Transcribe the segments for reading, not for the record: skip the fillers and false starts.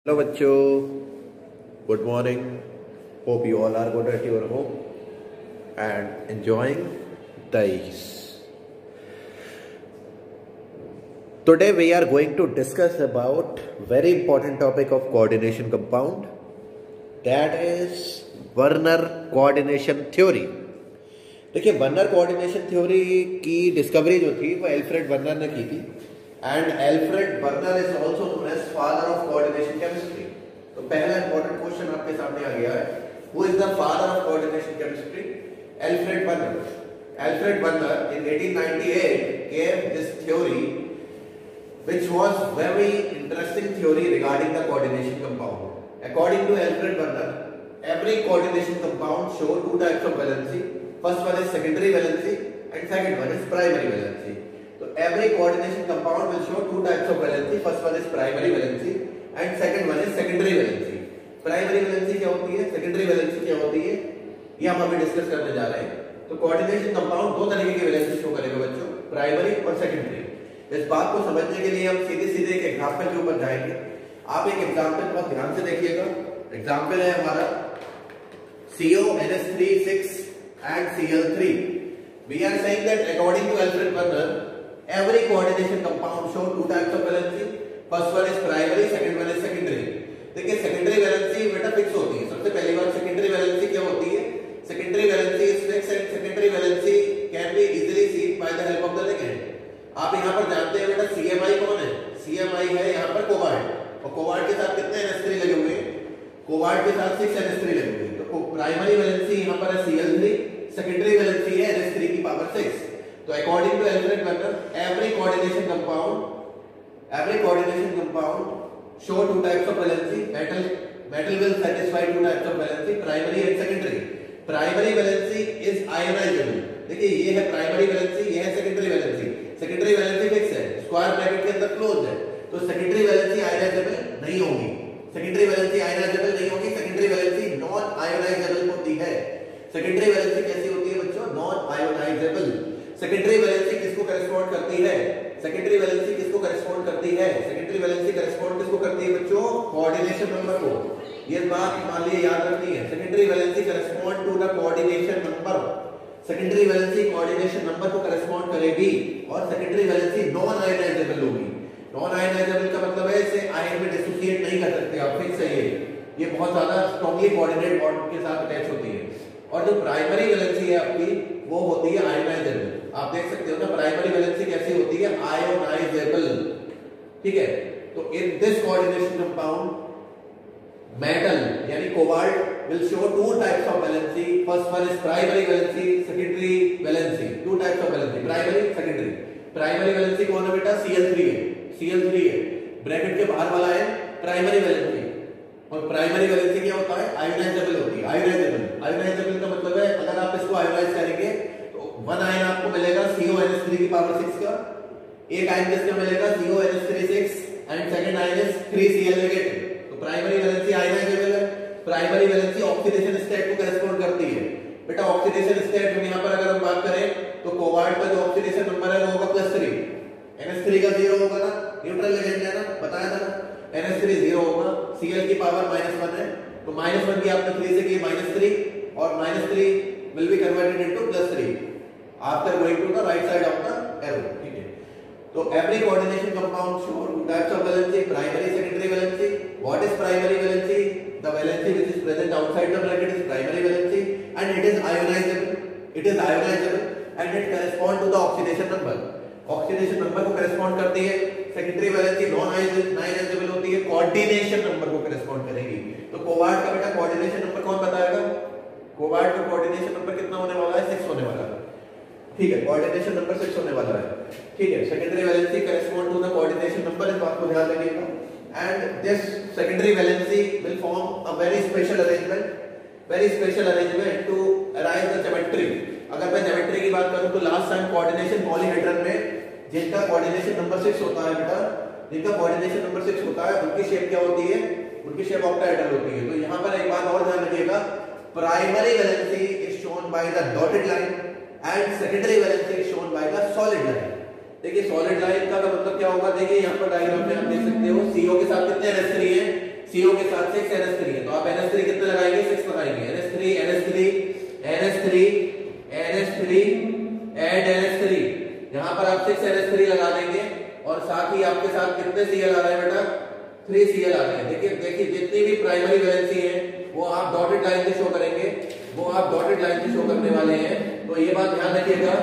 Hello बच्चों, good morning. Hope you all are good at your home and enjoying days. Today we are going to discuss about very important topic of coordination compound, that is Werner coordination theory. देखिए, Werner coordination theory की discovery जो थी वो Alfred Werner ने की थी. And Alfred Werner is also known as father of coordination chemistry. तो पहला इंपॉर्टेंट क्वेश्चन आपके सामने आ गया है, who is the father of coordination chemistry? Alfred Werner. Alfred Werner in 1898 gave this theory, which was very interesting theory regarding the coordination compound. According to Alfred Werner, every coordination compound show two types of valency. First one is secondary valency and second one is primary valency. So every coordination compound will show two types of valency. First one is primary valency and second one is secondary valency. Primary valency क्या होती है, secondary valency क्या होती है, ये हम अभी discuss करने जा रहे हैं. तो कोऑर्डिनेशन कंपाउंड दो तरीके की वैलेंसी शो करेगा बच्चों, प्राइमरी और सेकेंडरी. इस बात को समझने के लिए हम सीधे एक एग्जांपल के ऊपर जाएंगे. आप एक एग्जांपल बहुत ध्यान से देखिएगा. एग्जांपल है हमारा CONH3 and Cl3. We are saying that according to Alfred Werner, every coordination compound show two types of valency. First one is primary, second one is secondary. देखिए, सेकेंडरी वैलेंसी बेटा fix होती है. सबसे पहली बार secondary valency क्या होती है? Secondary valency is fix and secondary valency can be easily seen by the help of the ligand. आप यहाँ पर जानते हैं बेटा CMI कौन है? CMI है यहाँ पर कोबाल्ट, और कोबाल्ट के साथ कितने NH3 लगे हुए हैं? कोबाल्ट के साथ 6 NH3 लगे हुए हैं. तो प्राइमरी वैलेंसी यहाँ पर है Cl3, सेकेंडरी वैलेंसी है NH3 की पावर 6. तो according to Alfred Werner, every coordination compound show two types of valency. Metal will satisfy two types of valency, primary and secondary. Primary valency is ionizable. देखिए, ये है primary valency, ये है secondary valency. Secondary valency fix है, square bracket के अंदर close है. तो सेकेंडरी वैलेंसी आयनाइजेबल नहीं होगी. सेकेंडरी वैलेंसी आयनाइजेबल नहीं होगी. सेकेंडरी वैलेंसी नॉन आयोनाइजेबल होती है. सेकेंडरी वैलेंसी कैसी होती है बच्चों? Non ionisable. सेकेंडरी वैलेंसी किसको करेस्पॉन्ड करती है? सेकेंडरी वैलेंसी किसको करेस्पॉन्ड करती है? सेकेंडरी वैलेंसी करेस्पॉन्ड किसको करती है बच्चों? कोऑर्डिनेशन नंबर को. ये बात मान लिए याद रखनी है. Secondary valency correspond to the coordination number. Secondary valency coordination number को करेस्पॉन्ड करेगी और सेकेंडरी वैलेंसी नॉन आयोनाइजेबल होगी. नॉन आयोनाइजेबल का मतलब है इसे आयन में डिसोसिएट नहीं कर सकते आप. फिक्स है ये बहुत ज्यादा स्ट्रांगली कोऑर्डिनेट बॉन्ड के साथ अटैच होती है. और जो प्राइमरी वैलेंसी है आपकी, वो होती है आयोनाइजेबल. आप देख सकते हो ना, प्राइमरी वैलेंसी कैसी होती है? आयोनाइजेबल. ठीक है. तो in this coordination compound metal यानी cobalt will show two types of valency. First one is primary valency, secondary valency. Two types of valency, primary, secondary. Primary valency कौन है बेटा? Cl3 है. Cl3 है. ब्रैकेट के बाहर वाला है प्राइमरी वैलेंसी. और प्राइमरी वैलेंसी क्या होता है? आयोनाइजेबल होती है. आयोनाइजेबल का मतलब है अगर आप इसको आयोनाइज करेंगे तो वन आयन आपको मिलेगा CONH3 की पावर 6 का. एक आयन किसका मिलेगा? CONH3 and second ion is 3Cl negative. तो प्राइमरी वैलेंसी आयोनाइजेबल है. प्राइमरी वैलेंसी ऑक्सीडेशन स्टेट को करेस्पॉन्ड करती है. बेटा ऑक्सीडेशन स्टेट में यहां पर अगर हम बात करें तो कोबाल्ट का जो ऑक्सीडेशन नंबर है वो होगा +3. NH3 का 0 होगा ना, न्यूट्रल लेजेंड है ना, बताया था ना. NH3 0 होगा, Cl की पावर -1 है. तो -1 की आपने 3 से की -3 और -3 will be converted into +3 after going to the right side of the arrow. ठीक है. तो every coordination compound show two types of valency, primary, secondary valency. What is primary valency? The valency which is present outside the bracket is primary valency and it is ionizable. And it correspond to the oxidation number. Oxidation number को correspond करती है. Secondary valency non ionizable होती है, coordination number को correspond करेगी. तो cobalt का बेटा coordination number कौन बताएगा? कोबाल्ट का coordination number कितना होने वाला है? 6 होने वाला है. ठीक है, coordination number 6 होने वाला है. ठीक है. Secondary valency correspond to the coordination number, इस बात को ध्यान रखिएगा. And this secondary valency will form a very special arrangement to arise the geometry. अगर मैं geometry की बात करूं तो लास्ट टाइम कोऑर्डिनेशन पॉलीहेड्रन में जिनका कोऑर्डिनेशन नंबर 6 होता है बेटा, जिनका कोऑर्डिनेशन नंबर 6 होता है उनकी शेप क्या होती है? उनकी शेप ऑक्टाहेड्रल होती है. तो यहाँ पर एक बात और ध्यान रखिएगा, primary valency is shown by the dotted line and secondary valency is shown by the solid line. देखिए, सॉलिड लाइन का मतलब क्या होगा? देखिए यहाँ पर डायग्राम में आप देख सकते हो CO के साथ कितने NH3 है? CO के साथ 6 NH3 है, तो आप NH3 कितने लगाएंगे? 6 लगाएंगे। NH3 एड NH3, यहां पर आप 6 NH3 लगा देंगे और साथ ही आपके साथ कितने Cl आ रहे हैं बेटा? 3 Cl आ रहे हैं। देखिए जितनी भी प्राइमरी वैलेंसी है वो आप डॉटेड लाइन से शो करेंगे, वो आप डॉटेड लाइन से शो करने वाले हैं। तो ये बात ध्यान रखिएगा,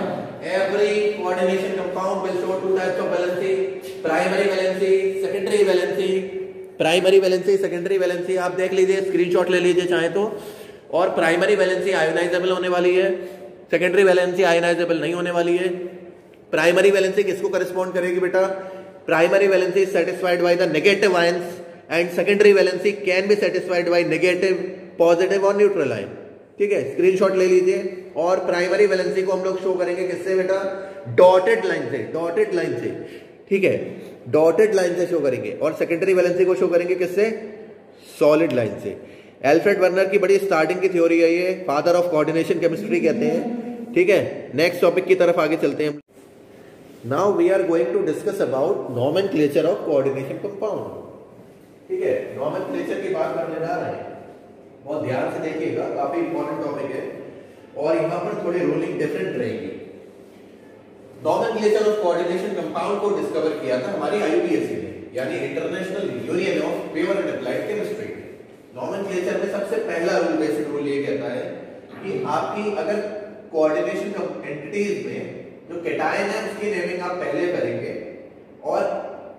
every coordination compound will show 2 types of valency, primary valency, secondary valency. Primary valency, secondary valency आप देख लीजिए, स्क्रीनशॉट ले लीजिए चाहे तो। और प्राइमरी वैलेंसी आयोनाइजेबल होने वाली है, सेकेंडरी वैलेंसी आयोनाइजेबल नहीं होने वाली है। प्राइमरी वैलेंसी किसको करेस्पॉन्ड करेगी बेटा? Primary valency satisfied by the negative ions and secondary valency can be satisfied by negative, positive और न्यूट्रल आयन। ठीक है, स्क्रीनशॉट ले लीजिए। और प्राइमरी वैलेंसी को हम लोग शो करेंगे किससे बेटा? डॉटेड लाइन से, डॉटेड लाइन से। ठीक है, डॉटेड लाइन से शो करेंगे। और सेकेंडरी वैलेंसी को शो करेंगे किससे? सॉलिड लाइन से। एल्फ्रेड वर्नर की बड़ी स्टार्टिंग की थ्योरी है ये, फादर ऑफ कोऑर्डिनेशन केमिस्ट्री कहते हैं। ठीक है, नेक्स्ट टॉपिक की तरफ आगे चलते हैं। Now we are going to discuss about nomenclature of coordination compound. ठीक है, नॉमेनक्लेचर की बात करने जा रहे हैं, बहुत ध्यान से देखिएगा, काफी इंपॉर्टेंट टॉपिक है और यहाँ पर थोड़ी रूलिंग डिफरेंट रहेगी। नॉमेनक्लेचर ऑफ कोऑर्डिनेशन कंपाउंड को डिस्कवर किया था हमारी IUPAC ने, यानी international union of pure and applied chemistry. Nomenclature में सबसे पहला रूल, बेसिक रूल ये कहता है कि आपकी अगर कोऑर्डिनेशन एंटिटीज में जो केटायन है उसकी नेमिंग आप पहले करेंगे और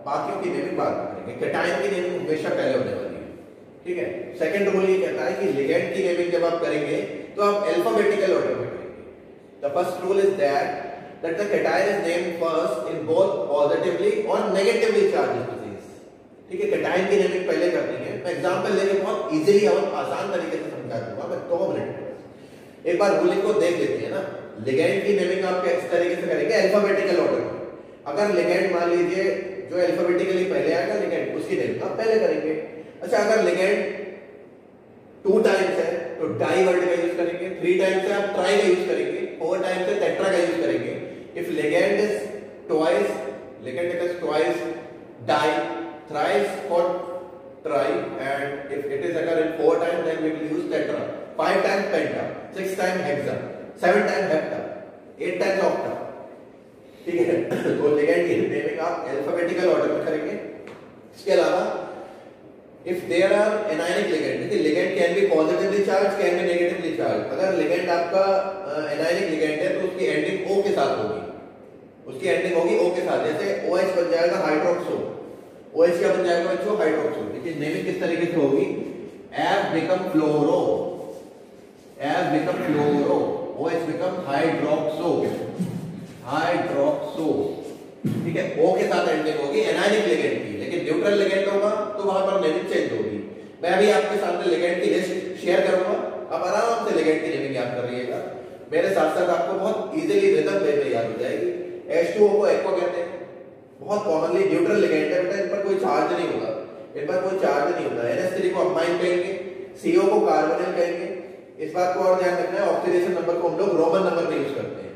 बाकियों की नेमिंग बाद में करेंगे। केटायन की नेमिंग हमेशा पहले होने वाली है। ठीक है, सेकंड रूल ये कहता है कि लिगेंड की नेमिंग जब आप करेंगे तो आप अल्फाबेटिकल ऑर्डर में करेंगे। The first rule is that the cation is named first in both positively or negatively charged species। ठीक है, cation की नेमिंग पहले करनी है। मैं एग्जांपल लेके बहुत इजीली और आसान तरीके से समझा दूंगा, मैं 2 मिनट। एक बार रूलिंग को देख लेते हैं ना। लिगेंड की नेमिंग आप किस तरीके से करेंगे? अल्फाबेटिकल ऑर्डर में। अगर लिगेंड मान लीजिए जो अल्फाबेटिकली पहले आएगा लिगेंड, उसकी नेमिंग आप पहले करेंगे। अच्छा, अगर लिगेंड 2 टाइम्स है तो डाई वर्ड का यूज करेंगे, 3 टाइम्स है आप ट्राई का यूज करेंगे, 4 टाइम्स है टेट्रा का यूज करेंगे। If ligand is twice, ligand is twice di, thrice for tri, and if it is occur in 4 times, then we will use tetra. 5 times penta, 6 times hexa, 7 times hepta, 8 times octa. ठीक है, तो ligand की naming आप alphabetical order में करेंगे। इसके अलावा if there are anionic ligand, देखिए ligand can be positively charged, can be negatively charged। अगर ligand आपका anionic ligand है तो उसकी एंडिंग O के साथ होगी, उसकी एंडिंग होगी O के साथ। जैसे OH बन जाएगा हाइड्रोक्सो, OH क्या बन जाएगा बच्चों? हाइड्रोक्सो। देखिए नेमिंग किस तरीके से होगी? F become फ्लोरो, F become फ्लोरो, OH become हाइड्रोक्सो, हाइड्रोक्सो। ठीक है, O के साथ एंडिंग होगी एनायनिक लिगेंड की, लेकिन न्यूट्रल लिगेंड होगा तो वहां पर नेमिंग चेंज होगी। मैं अभी आपके सामने लिगेंड की लिस्ट शेयर करूंगा, आप आराम से लिगेंड की नेमिंग याद कर रहिएगा। मेरे साथ साथ आपको बहुत इजीली रिदम वे में याद हो जाएगी। H2O को एक्वा कहते हैं, बहुत कॉमनली न्यूट्रल लिगेंड है बेटा, इन पर कोई चार्ज नहीं होगा, इन पर कोई चार्ज नहीं होता। NH3 को अमाइन कहेंगे, CO को कार्बोनिल कहेंगे। इस बात को और ध्यान रखना है, ऑक्सीडेशन नंबर को हम लोग रोमन नंबर में यूज करते हैं।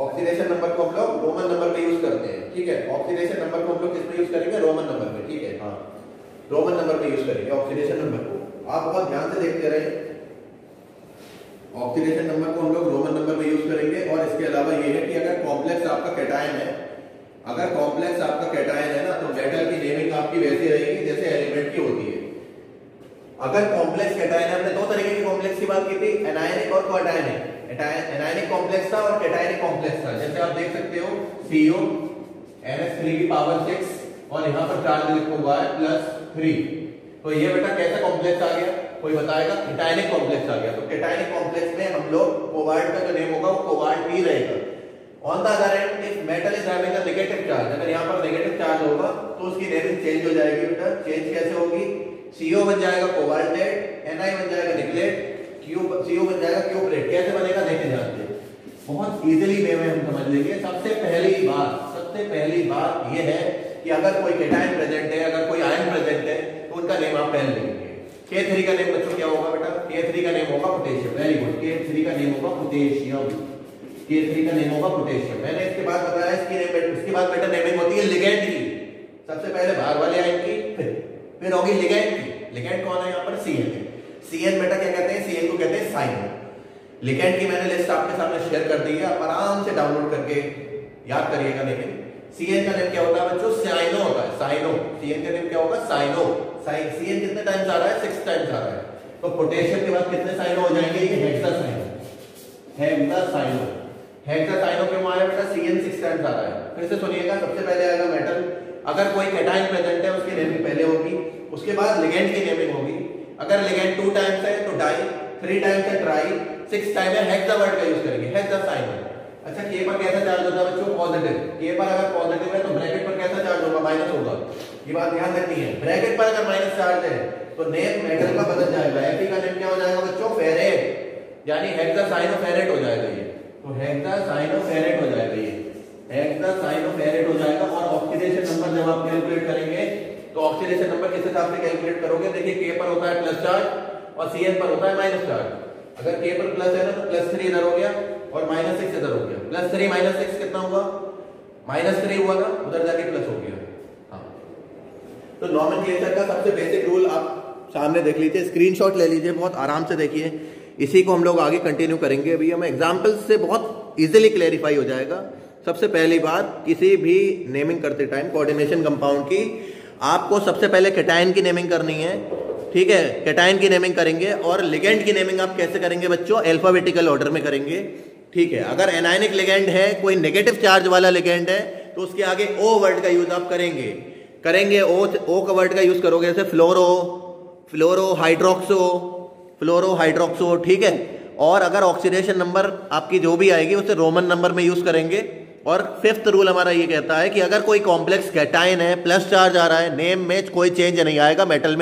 ऑक्सीडेशन नंबर को हम लोग रोमन नंबर में यूज करते हैं। ठीक है, ऑक्सीडेशन नंबर को हम लोग किस में यूज करेंगे? रोमन नंबर में। ठीक है, हाँ, रोमन नंबर में यूज करेंगे ऑक्सीडेशन नंबर को। आप बहुत ध्यान से देखते रहे, ऑक्सीडेशन नंबर को हम लोग रोमन नंबर में यूज करेंगे। और इसके अलावा ये है कि अगर कॉम्प्लेक्स आपका कैटायन है, अगर कॉम्प्लेक्स आपका कैटायन है ना, तो मेटल की नेमिंग आपकी वैसी रहेगी जैसे एलिमेंट की होती है। अगर कॉम्प्लेक्स कैटायन, हमने 2 तरीके के कॉम्प्लेक्स की बात की थी, एनायनिक और क्वाटायनिक। एनायनिक कॉम्प्लेक्स था और कैटायनिक कॉम्प्लेक्स था। जैसे आप देख सकते हो CO NH3 की पावर 6 और यहाँ पर चार्ज लिखा हुआ है +3। तो ये बेटा कैसा कॉम्प्लेक्स आ गया? कोई बताएगा? कैटायनिक कॉम्प्लेक्स आ गया। तो कैटायनिक कॉम्प्लेक्स में हम लोग कोबाल्ट का जो नेम होगा वो कोबाल्ट ही रहेगा। On the other and if metal is having a negative charge, अगर यहाँ पर नेगेटिव चार्ज होगा तो उसकी नेमिंग चेंज हो जाएगी बेटा। चेंज कैसे होगी? CO बन जाएगा कोबाल्टेट, Na बन जाएगा निकलेट, CO बन जाएगा क्यूप्रेट। कैसे बनेगा देखे जानते हैं, बहुत इजीली वे में हम समझ लेंगे। सबसे पहली बात ये है कि अगर कोई कैटायन प्रेजेंट है, अगर कोई आयन प्रेजेंट है, तो उनका नेम आप पहले लिखेंगे। K3 का नेम बच्चों क्या होगा बेटा? K3 का नेम होगा पोटेशियम। वेरी गुड, K3 का नेम होगा पोटेशियम, K3 का नेम होगा पोटेशियम। मैंने इसके बाद बताया इसके बाद बेटा नेमिंग होती है लिगेंड की। सबसे पहले भाग वाले आयन की, फिर होगी लिगेंड की। लिगेंड कौन है यहाँ पर? CN है। CN बेटा क्या कहते हैं? CN को कहते हैं साइनो। लिगेंड की मैंने लिस्ट आपके सामने शेयर कर दी है, आप आराम से डाउनलोड करके याद करिएगा। लेकिन CN का नेम क्या होता है बच्चों? साइनो होता है, साइनो। CN का नेम क्या होगा? साइनो। CN कितने टाइम्स आ रहा है? 6 टाइम्स आ रहा है। तो पोटेशियम के बाद कितने साइनो हो जाएंगे? ये हेक्सासाइनो, हेक्सासाइनो। हेक्सासाइनो क्यों आया बेटा? CN 6 टाइम्स आ रहा है। फिर से सुनिएगा, सबसे पहले आएगा मेटल। अगर कोई कैटायन प्रेजेंट है उसकी नेमिंग पहले होगी, उसके बाद लिगेंड की नेमिंग होगी। अगर लिगेंड 2 टाइम्स है तो डाई, 3 टाइम्स है ट्राई, 6 टाइम है हेक्सा वर्ड का यूज करेंगे, हेक्सासाइनो। अच्छा, के पर कैसा चार्ज होता है बच्चों? पॉजिटिव। के पर अगर पॉजिटिव है तो ब्रैकेट पर कैसा चार्ज होगा? माइनस होगा। ये बात ध्यान रखनी है। ब्रैकेट पर अगर माइनस चार्ज है तो नेम मेटल का बदल जाएगा। Fe का नेम क्या हो जाएगा बच्चों? फेरेट, यानी हेक्सासाइनोफेरेट हो जाएगा ये। तो हेक्सासाइनोफेरेट हो जाएगा ये, हेक्सासाइनोफेरेट हो जाएगा। और ऑक्सीडेशन नंबर जब आप कैलकुलेट करेंगे तो ऑक्सीडेशन नंबर किस हिसाब से कैलकुलेट करोगे? देखिए, के पर होता है प्लस चार्ज और CN पर होता है माइनस चार्ज। अगर के पर प्लस है ना तो +3 इधर हो गया और -6 इधर हो गया। +3 -6 कितना हुआ? -3 हुआ ना, उधर जाके प्लस हो गया। हाँ, तो नॉमेनक्लेचर का सबसे बेसिक रूल आप सामने देख लीजिए, स्क्रीनशॉट ले लीजिए, बहुत आराम से देखिए। इसी को हम लोग आगे कंटिन्यू करेंगे। अभी हम एग्जांपल्स से बहुत इजीली क्लेरिफाई हो जाएगा। सबसे पहली बात, किसी भी नेमिंग करते टाइम कोऑर्डिनेशन कंपाउंड की आपको सबसे पहले कैटायन की नेमिंग करनी है, ठीक है? कैटायन की नेमिंग करेंगे। और लिगेंड की नेमिंग आप कैसे करेंगे बच्चों? अल्फाबेटिकल ऑर्डर में करेंगे, ठीक है? अगर एनायनिक लिगेंड है, कोई नेगेटिव चार्ज वाला लिगेंड है, तो उसके आगे O वर्ड का यूज आप करेंगे। O का वर्ड का यूज करोगे, जैसे फ्लोरो हाइड्रोक्सो, ठीक है? और अगर ऑक्सीडेशन नंबर आपकी जो भी आएगी उसे रोमन नंबर में यूज करेंगे। और 5th रूल हमारा ये कहता है कि अगर कोई कॉम्प्लेक्स कैटायन है, प्लस चार्ज आ रहा है, नेम में कोई चेंज नहीं आएगा। मेटल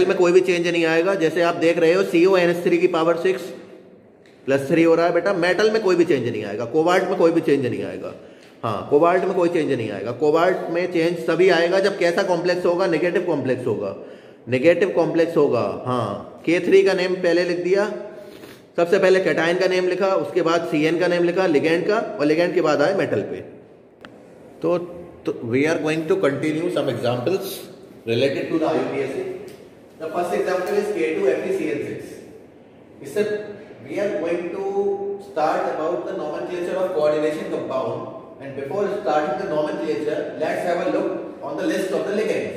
में कोई भी चेंज नहीं आएगा। जैसे आप देख रहे हो CONH3 की पावर 6 +3 हो रहा है बेटा, मेटल में कोई भी चेंज नहीं आएगा। कोबाल्ट में कोई भी चेंज नहीं आएगा। हाँ, कोबाल्ट में कोई चेंज नहीं आएगा। कोबाल्ट में चेंज तभी आएगा जब कैसा कॉम्प्लेक्स होगा? नेगेटिव कॉम्प्लेक्स होगा। हाँ, K3 का नेम पहले लिख दिया, सबसे पहले कैटायन का नेम लिखा, उसके बाद CN का नेम लिखा, लिगेंड का, और लिगेंड के बाद आए मेटल पे। तो we are going to continue some examples related to the IUPAC। The first example is K2FeCN6। इससे we are going to start about the nomenclature of coordination compound, and before starting the nomenclature, let's have a look on the list of the ligands.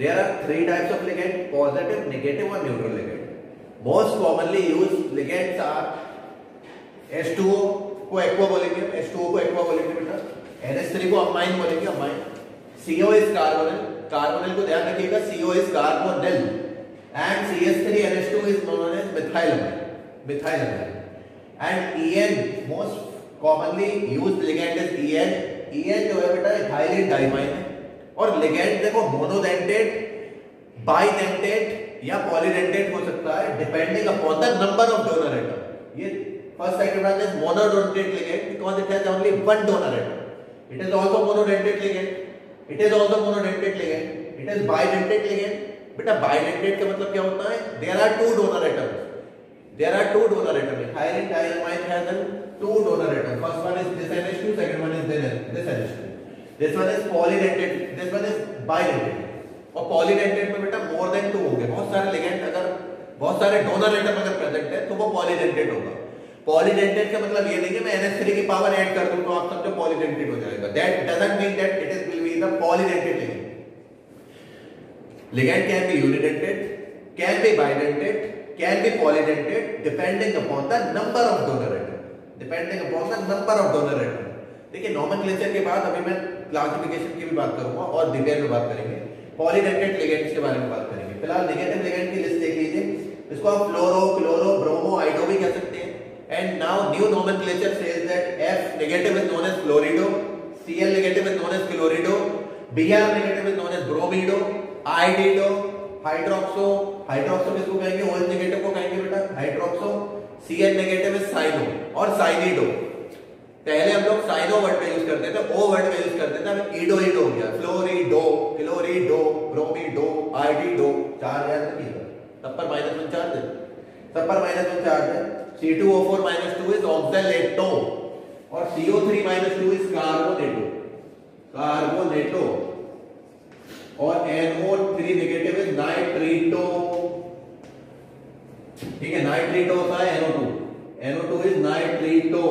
There are 3 types of ligand: positive, negative और neutral ligand. Most commonly used ligands are H2O को aqua बोलेंगे, H2O को aqua बोलेंगे बेटा, NH3 को amine बोलेंगे, amine. CO is carbonyl को ध्यान रखिएगा, CO is carbonyl, and CH3NH2 is known as methylamine. And EN, most commonly used ligand is EN. EN जो है बेटा हाईली डाइमाइन है। और लिगेंड देखो मोनोडेंटेट, बाइडेंटेट या पॉलीडेंटेट हो सकता है, depending upon the number of donor atom. ये first second one is monodentate ligand because it has only one donor atom. It is also monodentate ligand, it is bidentate ligand. बेटा bidentate का मतलब क्या होता है? There are 2 donor atoms, Hyaline diamine has 2 donor atoms. First one is this NH2, second one is this NH2. This one is polydentate, this one is bidentate. और polydentate में बेटा more than 2 होंगे। बहुत सारे लिगेंड, अगर बहुत सारे donor atom अगर प्रेजेंट है तो वो पॉलीडेंटेट होगा। पॉलीडेंटेट का मतलब ये नहीं कि मैं NH3 की पावर ऐड कर दूं तो आप समझो पॉलीडेंटेट हो जाएगा। That doesn't mean that it will be the polydentate ligand. Ligand can be unidentate, can be bidentate, can be polydentate depending upon the number of donor atom. देखिए nomenclature के बाद अभी मैं क्लासिफिकेशन की भी बात करूंगा और डिटेल में बात करेंगे। पॉलीडेंटेट लिगेंड्स के बारे में बात करेंगे। फिलहाल नेगेटिव लिगेंड की लिस्ट देख लीजिए। इसको आप फ्लोरो, क्लोरो, ब्रोमो, आइडो भी कह सकते हैं। And now new nomenclature says that F negative is known as fluorido, Cl negative is known as chlorido, Br negative is known as bromido, iodido, hydroxo किसको कहेंगे? OH नेगेटिव को कहेंगे बेटा hydroxo. Cn negative is cyano और cyanido. पहले हम लोग cyano word का यूज करते थे, O वर्ड का यूज करते थे, अब ईडो हो गया। फ्लोरिडो, क्लोरिडो, ब्रोमिडो, आइडिडो, 4 याद रखिएगा। सब पर -1 चार्ज है। C2O4 -2 इज ऑक्सैलेटो और CO3 -2 इज कार्बोनेटो। और NO3 नेगेटिव इज नाइट्रीटो, ठीक है, नाइट्रीटो होता है NO2, NO2 इज नाइट्रीटो,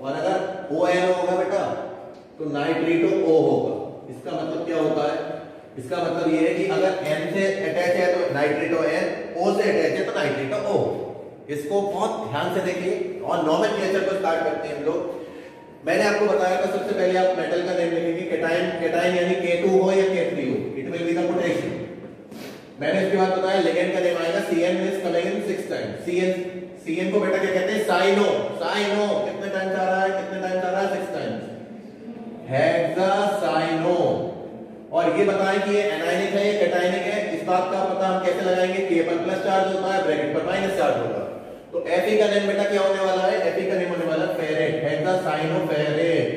और अगर ONO होगा बेटा तो नाइट्रीटो O होगा। इसका मतलब क्या होता है, इसका मतलब ये है कि अगर N से अटैच है तो नाइट्रीटो N, O से अटैच है तो नाइट्रीटो O। इसको बहुत ध्यान से देखिए और नॉमेनक्लेचर को स्टार्ट करते हैं हम लोग। मैंने आपको बताया था सबसे पहले आप मेटल का नेम लिखेंगे, केटाइन, केटाइन यानी K2 हो या K3 हो, it will be the potassium. मैंने इसके बाद बताया लिगेंड का नेम आएगा CN is coming in 6 times. CN को बेटा क्या कहते हैं, साइनो, साइनो कितने टाइम्स आ रहा है, कितने टाइम्स आ रहा है, 6 टाइम्स, हेक्सासाइनो। और ये बताएं कि ये एनायनिक है या कैटायनिक है, इस बात का पता हम कैसे लगाएंगे, K पर प्लस चार्ज होता है, ब्रैकेट पर माइनस चार्ज होगा। तो Fe का नेम बेटा क्या होने वाला है, Fe का नेम होने वाला है फेरेट, हेक्सासाइनोफेरेट।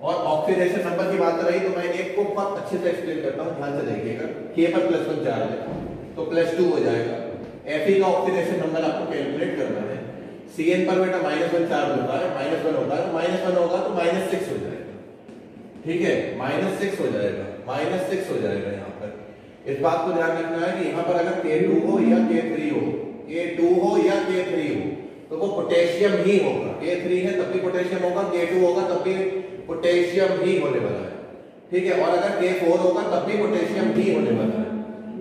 और ऑक्सीडेशन नंबर की बात रही तो मैं एक को बहुत अच्छे से एक्सप्लेन करता हूं, ध्यान से देखिएगा। K पर प्लस 1 चार्ज है तो +2 हो जाएगा। Fe का ऑक्सीडेशन नंबर आपको कैलकुलेट करना है। Cn पर बेटा -1 चार्ज होता है, -1 होता है, -1 होगा तो -6 हो जाएगा, ठीक है, -6 हो जाएगा, -6 हो जाएगा। यहाँ पर इस बात को ध्यान रखना है कि यहाँ पर अगर K2 हो या K3 हो, K2 हो या K3 हो तो वो पोटेशियम ही होगा। K3 है तब भी पोटेशियम होगा, K2 होगा तब भी पोटेशियम ही होने वाला है, ठीक है। और अगर K4 होगा तब भी पोटेशियम ही होने वाला है,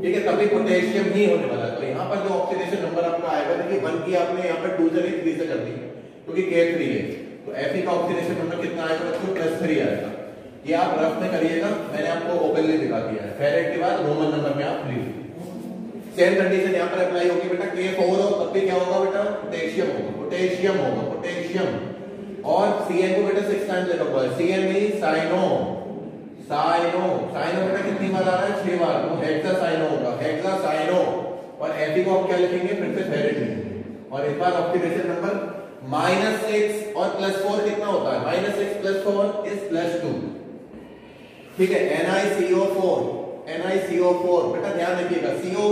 ठीक है, तभी पोटेशियम ही होने वाला है। तो यहाँ पर जो ऑक्सीडेशन नंबर आपका आएगा, देखिए 1 की आपने यहाँ पर 2 से नहीं 3 से कर दी क्योंकि K3 है, तो Fe का ऑक्सीडेशन नंबर कितना आएगा बच्चों, +3 आएगा। ये आप रफ में करिएगा, मैंने आपको ओपनली दिखा दिया है। फेरेट के बाद रोमन नंबर में आप लीजिए। सेम कंडीशन यहाँ पर अप्लाई होगी बेटा, K4 हो तब भी क्या होगा बेटा, पोटेशियम होगा, पोटेशियम होगा, पोटेशियम। और Cn को बेटा 6 टाइम्स लिखा हुआ है, Cn means cyano, cyano, cyano बेटा कितनी बार आ रहा है, 6 बार, तो हेक्सासाइनो होगा, हेक्सासाइनो। और Fe को आप क्या लिखेंगे, फिर से फेरेट लिखेंगे। और इस बार ऑक्सीडेशन नंबर -6 और +4 कितना होता है, -6 + 4 इज +2, ठीक है। NiCO4, NiCO4 बेटा ध्यान रखिएगा, CO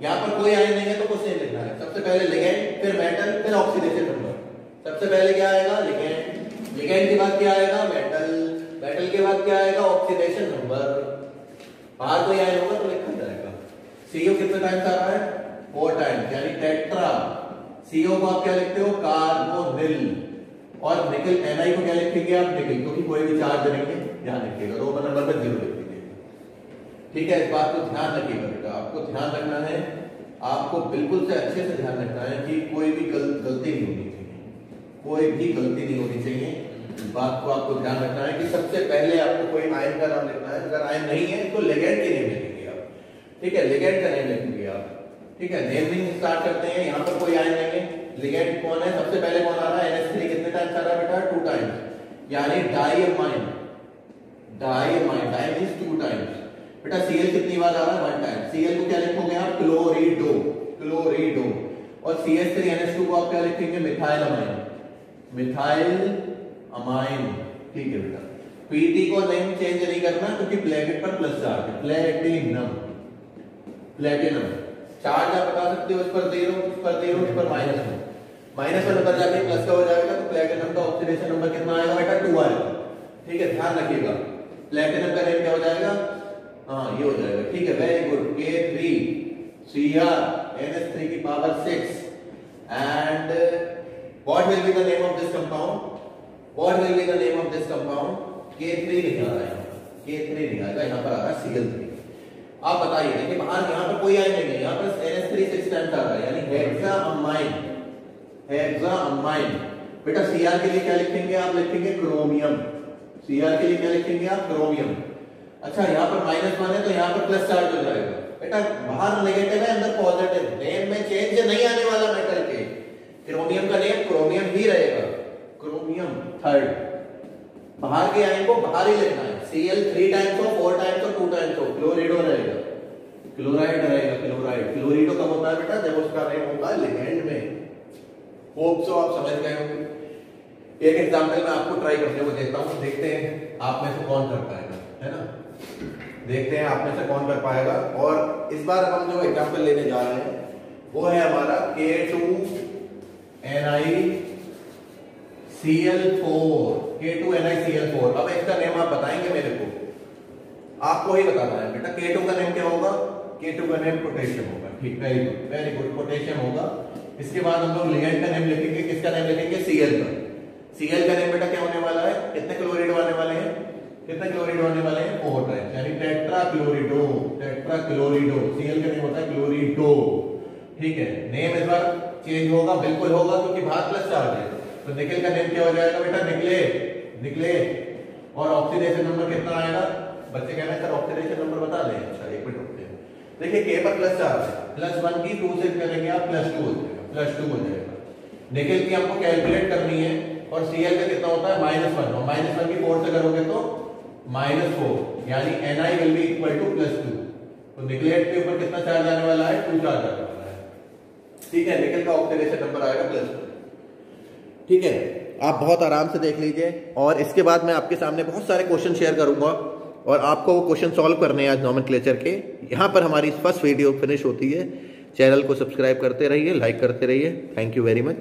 यहां पर कोई आयन नहीं है तो कुछ नहीं लिखना है। सबसे पहले लिगेंड, फिर मेटल, फिर ऑक्सीडेशन नंबर। सबसे पहले क्या आएगा, लिगेंड, लिगेंड के बाद क्या आएगा, मेटल, मेटल के बाद क्या आएगा, ऑक्सीडेशन नंबर। बाहर कोई आयन होगा तो लिखा जाएगा। CO कितने टाइम्स आ रहा है, 4 टाइम्स, यानी टेट्रा। CO को आप क्या लिखते हो, कार्बोनिल। और निकल, Ni को क्या लिखेंगे आप, निकल, क्योंकि कोई भी चार्ज देंगे, ध्यान रखिएगा, रोमन नंबर पर 0 लिखेंगे, ठीक है। इस बात को ध्यान रखिएगा बेटा, आपको ध्यान रखना है, आपको बिल्कुल से अच्छे से ध्यान रखना है कि कोई भी गलती नहीं होनी चाहिए, कोई भी गलती नहीं होनी चाहिए। इस बात को आपको ध्यान रखना है कि सबसे पहले आपको कोई आयन का नाम लिखना है, अगर आयन नहीं है तो लिगेंड के नेम लिखेंगे आप, ठीक है, लिगेंड का नेम लिखेंगे आप, ठीक है। नेमिंग स्टार्ट करते हैं। यहाँ पर कोई आयन नहीं है, लिगेंड कौन है, सबसे पहले कौन आ रहा है, NH3 कितने टाइम्स आ रहा है बेटा, 2 टाइम्स, यानी diammine, diammine, di means 2 times. बेटा Cl कितनी बार आ रहा है, 1 टाइम। Cl को क्या लिखोगे आप, क्लोरिडो, क्लोरिडो। और CH3NH2 को आप क्या लिखेंगे, मिथाइल अमाइन, मिथाइल अमाइन, ठीक है बेटा। Pt को नेम चेंज नहीं करना क्योंकि ब्रैकेट पर प्लस चार्ज है, प्लेटिनम, प्लेटिनम। चार्ज आप बता सकते हो, इस पर 0, इस पर 0, इस पर -1, -1 ऊपर जाके प्लस का हो जाएगा, तो प्लेटिनम का ऑक्सीडेशन नंबर कितना आएगा बेटा, 2 आएगा, ठीक है, ध्यान रखिएगा। प्लेटिनम का नेम क्या हो जाएगा, हाँ ये हो जाएगा, ठीक है, वेरी गुड। K3 CrNH3 की power 6 and what will be the name of this compound, what will be the name of this compound, K3 नहीं आ रहा है, K3 नहीं आएगा, यहाँ पर आ रहा है Cl3। आप बताइए, देखिए बाहर यहाँ पर कोई आयन नहीं है, यहाँ पर NH3 6 टाइम्स आ रहा है, यानी हेक्साअमाइन, हेक्साअमाइन। बेटा Cr के लिए क्या लिखेंगे आप, लिखेंगे क्रोमियम, Cr के लिए क्या लिखेंगे आप, क्रोमियम। अच्छा यहाँ पर -1 है तो यहाँ पर प्लस चार्ज हो जाएगा बेटा, बाहर नेगेटिव है, अंदर पॉजिटिव, नेम में चेंज नहीं आने वाला मेटल के। क्रोमियम का नेम क्रोमियम ही रहेगा, क्रोमियम 3rd। बाहर के आयन को बाहर ही लिखना है, Cl 3 टाइम्स हो, 4 टाइम्स हो, 2 टाइम्स हो, क्लोरिडो रहेगा, क्लोराइड रहेगा, क्लोराइड। क्लोरिडो कब होता है बेटा, जब उसका नेम होगा लिगेंड में। होप सो आप समझ गए होंगे। एक एग्जांपल मैं आपको ट्राई करने को देता हूं, देखते हैं आप में से कौन कर पाएगा, है ना, देखते हैं आप में से कौन कर पाएगा। और इस बार हम जो एग्जांपल लेने जा रहे हैं वो है हमारा K2NiCl4, K2NiCl4। अब इसका नेम आप बताएंगे मेरे को, आपको ही बताना है बेटा। K2 का नेम क्या होगा? K2 का नेम पोटेशियम होगा। ठीक, वेरी गुड, पोटेशियम होगा। इसके बाद हम लोग लिगेंड का नेम लिखेंगे। किसका नेम लिखेंगे? Cl का। Cl का नेम बेटा क्या होने वाला है? कितने क्लोराइड आने वाले हैं? कितने क्लोराइड होने वाले हैं? 4 टाइम्स, यानी टेट्राक्लोरिडो। टेट्राक्लोरिडो, Cl का नेम होता है क्लोरिडो। ठीक है, नेम इस बार चेंज होगा, बिल्कुल होगा, क्योंकि बाहर प्लस चार्ज है। तो निकेल का नेम क्या हो जाएगा बेटा? निकले, निकले। और ऑक्सीडेशन नंबर कितना आएगा? बच्चे कह रहे हैं सर ऑक्सीडेशन नंबर बता दें। अच्छा एक मिनट रुकते हैं। देखिए K पर प्लस चार्ज है, +1 की 2 से करेंगे आप +2 हो जाएगा, +2 हो जाएगा। निकेल की हमको कैलकुलेट करनी है, और Cl का कितना होता है? -1, और -1 की 4 से करोगे तो -4, यानी Ni will be equal to +2। तो निकलेट के ऊपर कितना चार्ज आने वाला है? 2 चार्ज आने वाला है। ठीक है, निकेल का ऑक्सीडेशन नंबर आएगा +2। ठीक है, आप बहुत आराम से देख लीजिए, और इसके बाद मैं आपके सामने बहुत सारे क्वेश्चन शेयर करूंगा, और आपको वो क्वेश्चन सॉल्व करने हैं आज नोमेनक्लेचर के। यहाँ पर हमारी फर्स्ट वीडियो फिनिश होती है। चैनल को सब्सक्राइब करते रहिए, लाइक करते रहिए। Thank you very much.